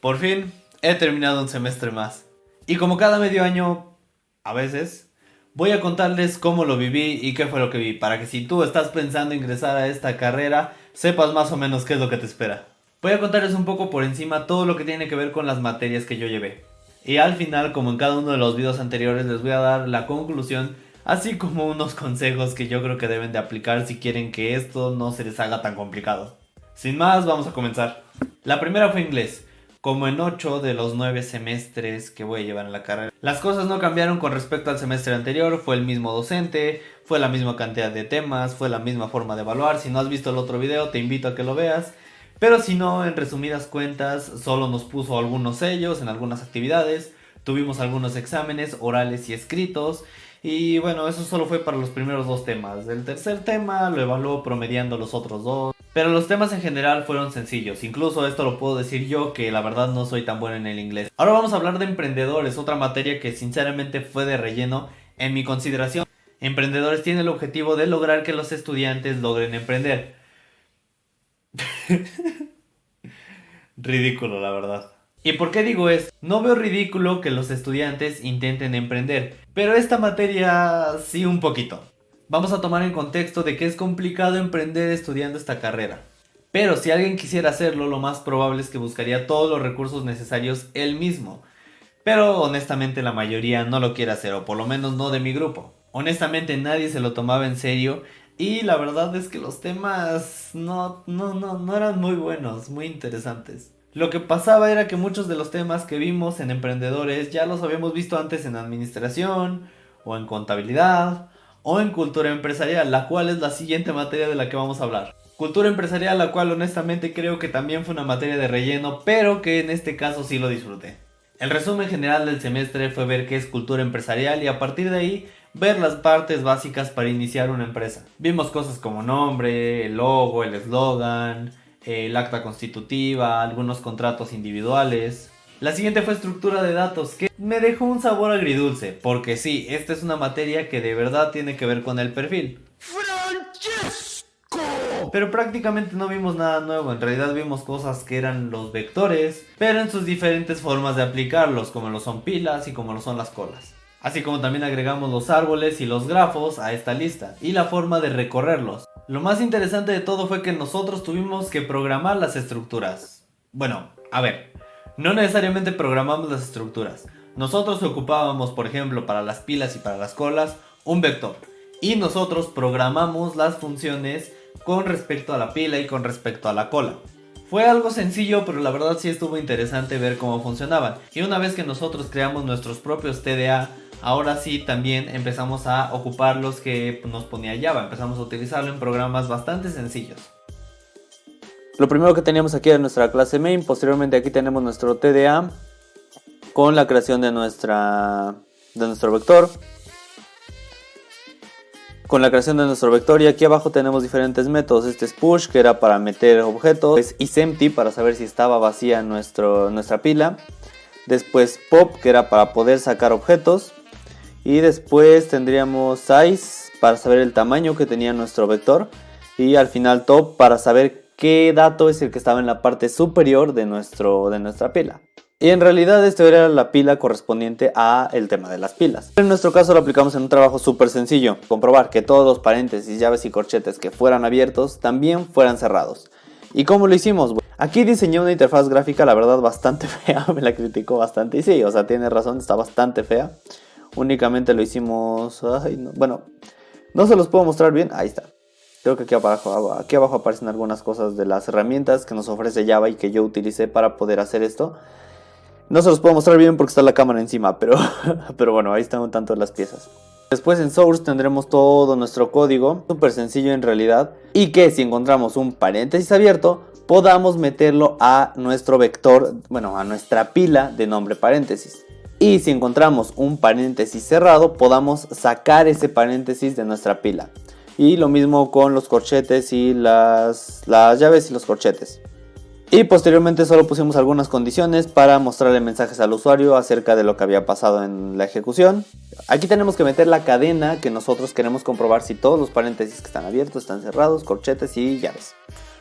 Por fin he terminado un semestre más. Y como cada medio año, a veces, voy a contarles cómo lo viví y qué fue lo que vi, para que si tú estás pensando ingresar a esta carrera, sepas más o menos qué es lo que te espera. Voy a contarles un poco por encima todo lo que tiene que ver con las materias que yo llevé. Y al final, como en cada uno de los videos anteriores, les voy a dar la conclusión, así como unos consejos que yo creo que deben de aplicar si quieren que esto no se les haga tan complicado. Sin más, vamos a comenzar. La primera fue inglés. Como en 8 de los 9 semestres que voy a llevar en la carrera. Las cosas no cambiaron con respecto al semestre anterior, fue el mismo docente, fue la misma cantidad de temas, fue la misma forma de evaluar. Si no has visto el otro video, te invito a que lo veas. Pero si no, en resumidas cuentas, solo nos puso algunos sellos en algunas actividades, tuvimos algunos exámenes orales y escritos. Y bueno, eso solo fue para los primeros dos temas. El tercer tema lo evaluó promediando los otros dos. Pero los temas en general fueron sencillos. Incluso esto lo puedo decir yo, que la verdad no soy tan bueno en el inglés. Ahora vamos a hablar de emprendedores, otra materia que sinceramente fue de relleno en mi consideración. Emprendedores tiene el objetivo de lograr que los estudiantes logren emprender. Ridículo, la verdad. ¿Y por qué digo esto? No veo ridículo que los estudiantes intenten emprender, pero esta materia sí un poquito. Vamos a tomar en contexto de que es complicado emprender estudiando esta carrera. Pero si alguien quisiera hacerlo, lo más probable es que buscaría todos los recursos necesarios él mismo. Pero honestamente la mayoría no lo quiere hacer, o por lo menos no de mi grupo. Honestamente nadie se lo tomaba en serio y la verdad es que los temas no eran muy buenos, muy interesantes. Lo que pasaba era que muchos de los temas que vimos en emprendedores ya los habíamos visto antes en administración o en contabilidad o en cultura empresarial, la cual es la siguiente materia de la que vamos a hablar. Cultura empresarial, la cual honestamente creo que también fue una materia de relleno, pero que en este caso sí lo disfruté. El resumen general del semestre fue ver qué es cultura empresarial y a partir de ahí ver las partes básicas para iniciar una empresa. Vimos cosas como nombre, el logo, el eslogan, el acta constitutiva, algunos contratos individuales. La siguiente fue estructura de datos, que me dejó un sabor agridulce, porque sí, esta es una materia que de verdad tiene que ver con el perfil. ¡Francesco! Pero prácticamente no vimos nada nuevo, en realidad vimos cosas que eran los vectores, pero en sus diferentes formas de aplicarlos, como lo son pilas y como lo son las colas. Así como también agregamos los árboles y los grafos a esta lista, y la forma de recorrerlos. Lo más interesante de todo fue que nosotros tuvimos que programar las estructuras. Bueno, a ver, no necesariamente programamos las estructuras. Nosotros ocupábamos, por ejemplo, para las pilas y para las colas, un vector. Y nosotros programamos las funciones con respecto a la pila y con respecto a la cola. Fue algo sencillo, pero la verdad sí estuvo interesante ver cómo funcionaban. Y una vez que nosotros creamos nuestros propios TDA, ahora sí también empezamos a ocupar los que nos ponía Java. Empezamos a utilizarlo en programas bastante sencillos. Lo primero que teníamos aquí era nuestra clase main. Posteriormente aquí tenemos nuestro TDA con la creación de nuestro vector. Con la creación de nuestro vector, y aquí abajo tenemos diferentes métodos. Este es push, que era para meter objetos. Es isEmpty, para saber si estaba vacía nuestra pila. Después pop, que era para poder sacar objetos. Y después tendríamos size, para saber el tamaño que tenía nuestro vector. Y al final top, para saber qué dato es el que estaba en la parte superior de nuestra pila. Y en realidad esto era la pila correspondiente a el tema de las pilas. En nuestro caso lo aplicamos en un trabajo súper sencillo. Comprobar que todos los paréntesis, llaves y corchetes que fueran abiertos también fueran cerrados. ¿Y cómo lo hicimos? Aquí diseñé una interfaz gráfica, la verdad bastante fea, me la criticó bastante. Y sí, o sea, tiene razón, está bastante fea. Únicamente lo hicimos... bueno, no se los puedo mostrar bien. Ahí está. Creo que aquí abajo aparecen algunas cosas de las herramientas que nos ofrece Java y que yo utilicé para poder hacer esto. No se los puedo mostrar bien porque está la cámara encima, pero bueno, ahí están un tanto las piezas. Después en Source tendremos todo nuestro código, súper sencillo en realidad. Y que si encontramos un paréntesis abierto, podamos meterlo a nuestro vector, bueno, a nuestra pila de nombre paréntesis. Y si encontramos un paréntesis cerrado, podamos sacar ese paréntesis de nuestra pila. Y lo mismo con los corchetes y las llaves y los corchetes. Y posteriormente solo pusimos algunas condiciones para mostrarle mensajes al usuario acerca de lo que había pasado en la ejecución. Aquí tenemos que meter la cadena que nosotros queremos comprobar si todos los paréntesis que están abiertos están cerrados, corchetes y llaves.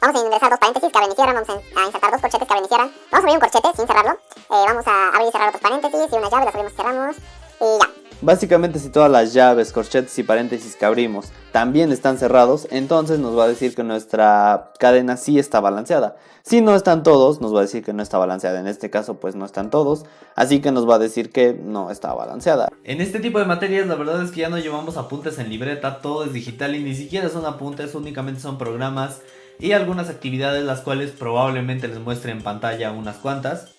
Vamos a ingresar dos paréntesis que abren y cierran, vamos a insertar dos corchetes que abren y cierran. Vamos a abrir un corchete sin cerrarlo. Vamos a abrir y cerrar otros paréntesis y una llave, las abrimos y cerramos y ya. Básicamente, si todas las llaves, corchetes y paréntesis que abrimos también están cerrados, entonces nos va a decir que nuestra cadena sí está balanceada. Si no están todos, nos va a decir que no está balanceada. En este caso, pues no están todos, así que nos va a decir que no está balanceada. En este tipo de materias, la verdad es que ya no llevamos apuntes en libreta, todo es digital y ni siquiera son apuntes, únicamente son programas y algunas actividades, las cuales probablemente les muestre en pantalla unas cuantas.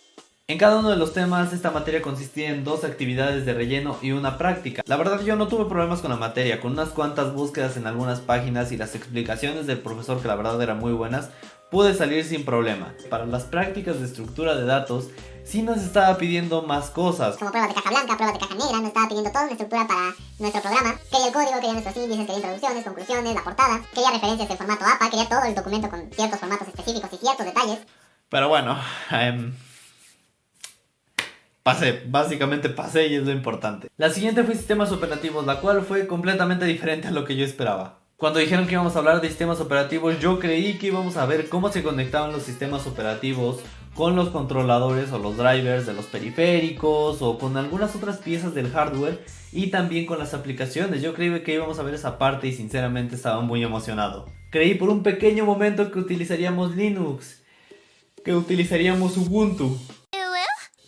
En cada uno de los temas, esta materia consistía en 2 actividades de relleno y una práctica. La verdad, yo no tuve problemas con la materia, con unas cuantas búsquedas en algunas páginas y las explicaciones del profesor, que la verdad eran muy buenas, pude salir sin problema. Para las prácticas de estructura de datos, sí nos estaba pidiendo más cosas, como pruebas de caja blanca, pruebas de caja negra, nos estaba pidiendo toda una estructura para nuestro programa. Quería el código, quería nuestros índices, quería introducciones, conclusiones, la portada, quería referencias en formato APA, quería todo el documento con ciertos formatos específicos y ciertos detalles. Pero bueno, básicamente pasé y es lo importante. La siguiente fue sistemas operativos, la cual fue completamente diferente a lo que yo esperaba. Cuando dijeron que íbamos a hablar de sistemas operativos, yo creí que íbamos a ver cómo se conectaban los sistemas operativos con los controladores o los drivers de los periféricos o con algunas otras piezas del hardware y también con las aplicaciones. Yo creí que íbamos a ver esa parte y sinceramente estaba muy emocionado. Creí por un pequeño momento que utilizaríamos Linux, que utilizaríamos Ubuntu.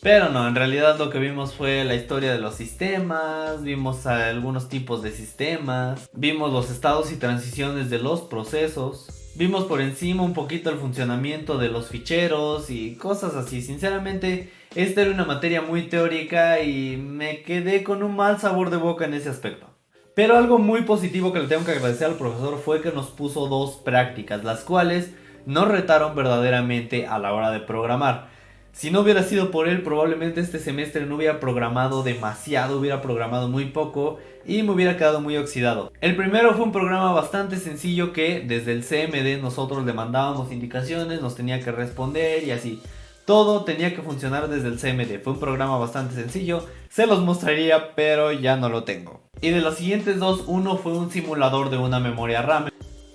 Pero no, en realidad lo que vimos fue la historia de los sistemas, vimos algunos tipos de sistemas, vimos los estados y transiciones de los procesos, vimos por encima un poquito el funcionamiento de los ficheros y cosas así. Sinceramente, esta era una materia muy teórica y me quedé con un mal sabor de boca en ese aspecto. Pero algo muy positivo que le tengo que agradecer al profesor fue que nos puso 2 prácticas, las cuales nos retaron verdaderamente a la hora de programar. Si no hubiera sido por él, probablemente este semestre no hubiera programado demasiado, hubiera programado muy poco y me hubiera quedado muy oxidado. El primero fue un programa bastante sencillo que desde el CMD nosotros le mandábamos indicaciones, nos tenía que responder y así. Todo tenía que funcionar desde el CMD. Fue un programa bastante sencillo, se los mostraría, pero ya no lo tengo. Y de los siguientes 2, uno fue un simulador de una memoria RAM.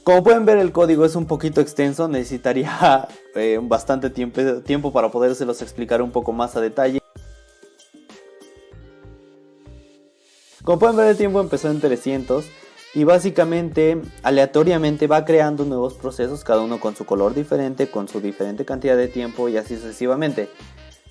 Como pueden ver, el código es un poquito extenso, necesitaría bastante tiempo para podérselos explicar un poco más a detalle. Como pueden ver, el tiempo empezó en 300 y básicamente aleatoriamente va creando nuevos procesos, cada uno con su color diferente, con su diferente cantidad de tiempo y así sucesivamente.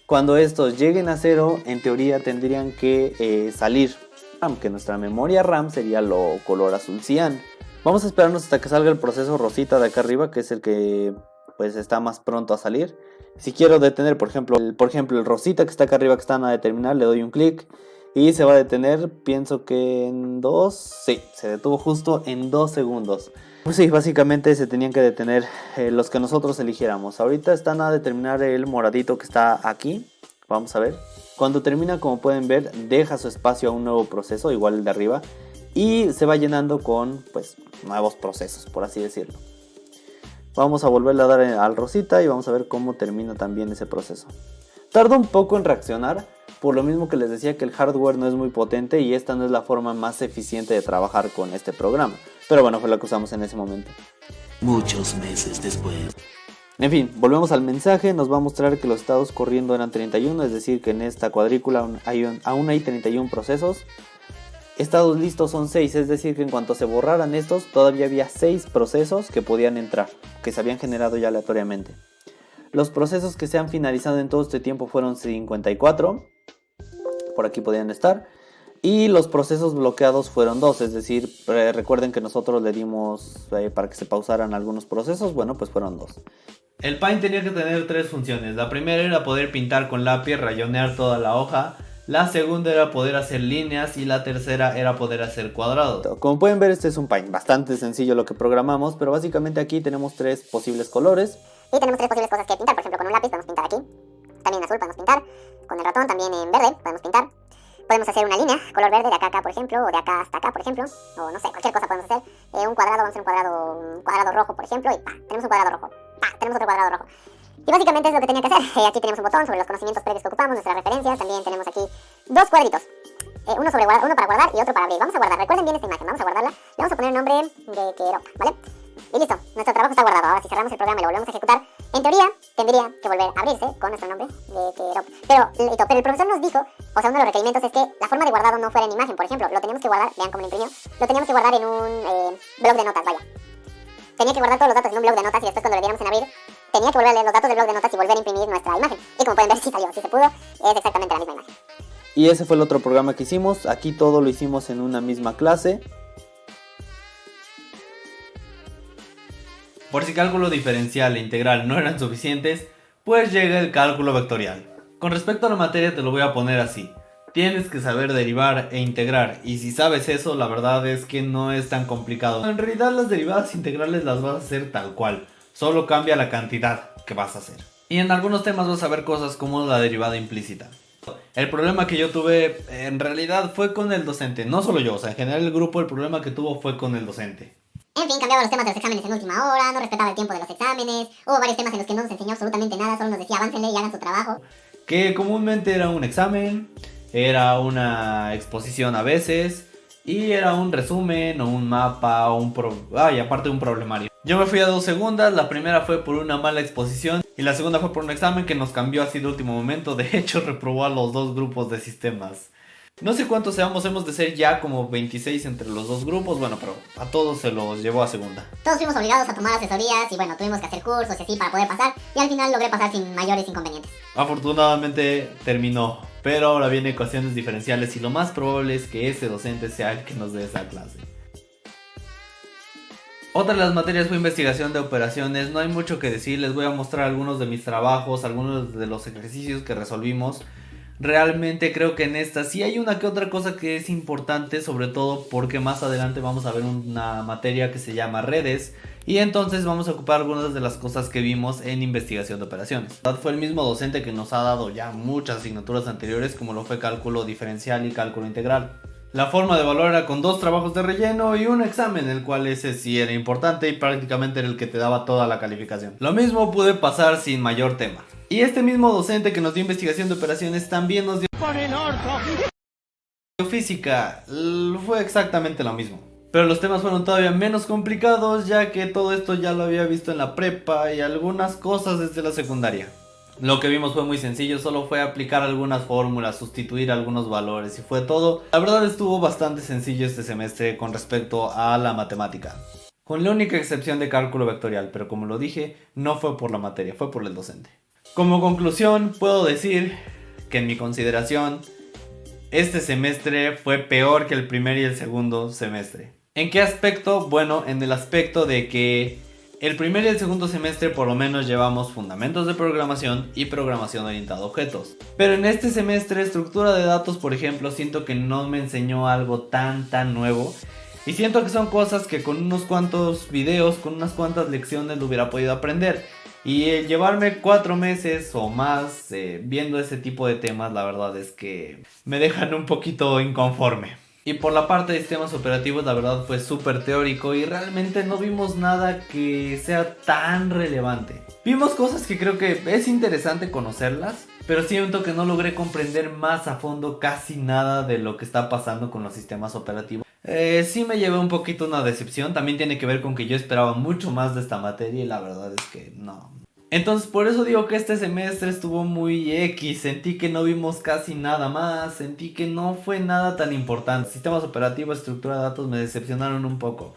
Cuando estos lleguen a 0, en teoría tendrían que salir, aunque nuestra memoria RAM sería lo color azul cian. Vamos a esperarnos hasta que salga el proceso rosita de acá arriba, que es el que pues está más pronto a salir. Si quiero detener, por ejemplo, el rosita que está acá arriba, que está a determinar, le doy un clic y se va a detener, pienso que en 2, sí, se detuvo justo en 2 segundos. Pues sí, básicamente se tenían que detener los que nosotros eligiéramos. Ahorita están a determinar el moradito que está aquí, vamos a ver. Cuando termina, como pueden ver, deja su espacio a un nuevo proceso, igual el de arriba. Y se va llenando con pues nuevos procesos, por así decirlo. Vamos a volverle a dar al rosita y vamos a ver cómo termina también ese proceso. Tarda un poco en reaccionar, por lo mismo que les decía que el hardware no es muy potente y esta no es la forma más eficiente de trabajar con este programa. Pero bueno, fue lo que usamos en ese momento. Muchos meses después. En fin, volvemos al mensaje, nos va a mostrar que los estados corriendo eran 31, es decir que en esta cuadrícula aún hay 31 procesos. Estados listos son 6, es decir que en cuanto se borraran estos, todavía había 6 procesos que podían entrar, que se habían generado ya aleatoriamente. Los procesos que se han finalizado en todo este tiempo fueron 54, por aquí podían estar, y los procesos bloqueados fueron 2, es decir, recuerden que nosotros le dimos para que se pausaran algunos procesos, bueno, pues fueron 2. El Paint tenía que tener 3 funciones, la primera era poder pintar con lápiz, rayonear toda la hoja. La segunda era poder hacer líneas y la tercera era poder hacer cuadrados. Como pueden ver, este es un Paint bastante sencillo lo que programamos, pero básicamente aquí tenemos 3 posibles colores. Y tenemos 3 posibles cosas que pintar, por ejemplo con un lápiz podemos pintar aquí, también en azul podemos pintar, con el ratón también en verde podemos pintar. Podemos hacer una línea, color verde de acá a acá, por ejemplo, o de acá hasta acá, por ejemplo, o no sé, cualquier cosa podemos hacer. Un cuadrado, vamos a hacer un cuadrado rojo, por ejemplo, y ¡pa! Tenemos un cuadrado rojo, ¡pa! Tenemos otro cuadrado rojo. Y básicamente es lo que tenía que hacer. Aquí tenemos un botón sobre los conocimientos previos que ocupamos, nuestras referencias. También tenemos aquí 2 cuadritos. Uno para guardar y otro para abrir. Vamos a guardar. Recuerden bien esta imagen. Vamos a guardarla. Le vamos a poner el nombre de Keropa, ¿vale? Y listo, nuestro trabajo está guardado. Ahora si cerramos el programa y lo volvemos a ejecutar, en teoría tendría que volver a abrirse con nuestro nombre de Kerop. Pero el profesor nos dijo, o sea, uno de los requerimientos es que la forma de guardado no fuera en imagen, por ejemplo. Lo teníamos que guardar, vean cómo lo imprimió, lo teníamos que guardar en un blog de notas, vaya. Tenía que guardar todos los datos en un blog de notas y después cuando le diéramos en abrir, tenía que volver a leer los datos del blog de notas y volver a imprimir nuestra imagen. Y como pueden ver, sí salió, sí se pudo, es exactamente la misma imagen. Y ese fue el otro programa que hicimos. Aquí todo lo hicimos en una misma clase. Por si cálculo diferencial e integral no eran suficientes, pues llega el cálculo vectorial. Con respecto a la materia te lo voy a poner así. Tienes que saber derivar e integrar, y si sabes eso, la verdad es que no es tan complicado. En realidad las derivadas integrales las vas a hacer tal cual, solo cambia la cantidad que vas a hacer. Y en algunos temas vas a ver cosas como la derivada implícita. El problema que yo tuve en realidad fue con el docente, no solo yo, o sea, en general el grupo el problema que tuvo fue con el docente. En fin, cambiaba los temas de los exámenes en última hora, no respetaba el tiempo de los exámenes, hubo varios temas en los que no nos enseñó absolutamente nada, solo nos decía aváncenle y hagan su trabajo. Que comúnmente era un examen, era una exposición a veces, y era un resumen o un mapa o y aparte un problemario. Yo me fui a 2 segundas, la primera fue por una mala exposición y la segunda fue por un examen que nos cambió así de último momento. De hecho reprobó a los 2 grupos de sistemas. No sé cuántos seamos, hemos de ser ya como 26 entre los 2 grupos, bueno, pero a todos se los llevó a segunda. Todos fuimos obligados a tomar asesorías y bueno, tuvimos que hacer cursos y así para poder pasar y al final logré pasar sin mayores inconvenientes. Afortunadamente terminó, pero ahora viene ecuaciones diferenciales y lo más probable es que ese docente sea el que nos dé esa clase. Otra de las materias fue investigación de operaciones. No hay mucho que decir, les voy a mostrar algunos de mis trabajos, algunos de los ejercicios que resolvimos. Realmente creo que en esta sí hay una que otra cosa que es importante, sobre todo porque más adelante vamos a ver una materia que se llama redes y entonces vamos a ocupar algunas de las cosas que vimos en investigación de operaciones. Fue el mismo docente que nos ha dado ya muchas asignaturas anteriores, como lo fue cálculo diferencial y cálculo integral. La forma de evaluar era con 2 trabajos de relleno y un examen, el cual ese sí era importante y prácticamente era el que te daba toda la calificación. Lo mismo pude pasar sin mayor tema. Y este mismo docente que nos dio investigación de operaciones también nos dio ¡por el orto! Física. Fue exactamente lo mismo. Pero los temas fueron todavía menos complicados, ya que todo esto ya lo había visto en la prepa y algunas cosas desde la secundaria. Lo que vimos fue muy sencillo, solo fue aplicar algunas fórmulas, sustituir algunos valores y fue todo. La verdad estuvo bastante sencillo este semestre con respecto a la matemática. Con la única excepción de cálculo vectorial, pero como lo dije, no fue por la materia, fue por el docente. Como conclusión, puedo decir que en mi consideración, este semestre fue peor que el primer y el segundo semestre. ¿En qué aspecto? Bueno, en el aspecto de que el primer y el segundo semestre por lo menos llevamos fundamentos de programación y programación orientada a objetos. Pero en este semestre, estructura de datos, por ejemplo, siento que no me enseñó algo tan nuevo. Y siento que son cosas que con unos cuantos videos, con unas cuantas lecciones lo hubiera podido aprender. Y llevarme 4 meses o más viendo ese tipo de temas, la verdad es que me dejan un poquito inconforme. Y por la parte de sistemas operativos, la verdad fue súper teórico y realmente no vimos nada que sea tan relevante. Vimos cosas que creo que es interesante conocerlas, pero siento que no logré comprender más a fondo casi nada de lo que está pasando con los sistemas operativos. Sí me llevé un poquito una decepción, también tiene que ver con que yo esperaba mucho más de esta materia y la verdad es que no. Entonces por eso digo que este semestre estuvo muy X, sentí que no vimos casi nada más, sentí que no fue nada tan importante. Sistemas operativos, estructura de datos me decepcionaron un poco.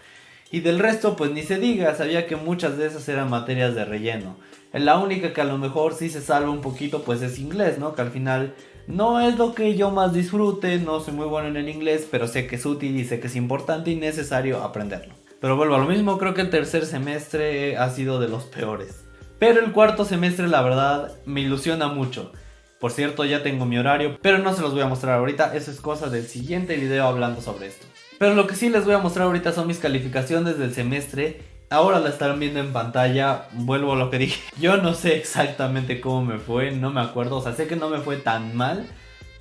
Y del resto pues ni se diga, sabía que muchas de esas eran materias de relleno. La única que a lo mejor sí se salva un poquito pues es inglés, ¿no? Que al final no es lo que yo más disfrute, no soy muy bueno en el inglés, pero sé que es útil y sé que es importante y necesario aprenderlo. Pero vuelvo a lo mismo, creo que el tercer semestre ha sido de los peores. Pero el cuarto semestre la verdad me ilusiona mucho. Por cierto, ya tengo mi horario, pero no se los voy a mostrar ahorita, eso es cosa del siguiente video hablando sobre esto. Pero lo que sí les voy a mostrar ahorita son mis calificaciones del semestre. Ahora la estarán viendo en pantalla, vuelvo a lo que dije. Yo no sé exactamente cómo me fue, no me acuerdo, o sea, sé que no me fue tan mal,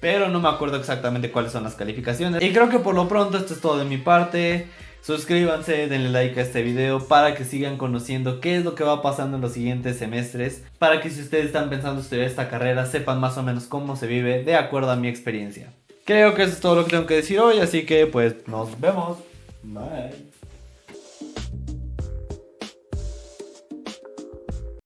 pero no me acuerdo exactamente cuáles son las calificaciones. Y creo que por lo pronto esto es todo de mi parte. Suscríbanse, denle like a este video para que sigan conociendo qué es lo que va pasando en los siguientes semestres. Para que si ustedes están pensando estudiar esta carrera, sepan más o menos cómo se vive de acuerdo a mi experiencia. Creo que eso es todo lo que tengo que decir hoy, así que pues nos vemos. Bye.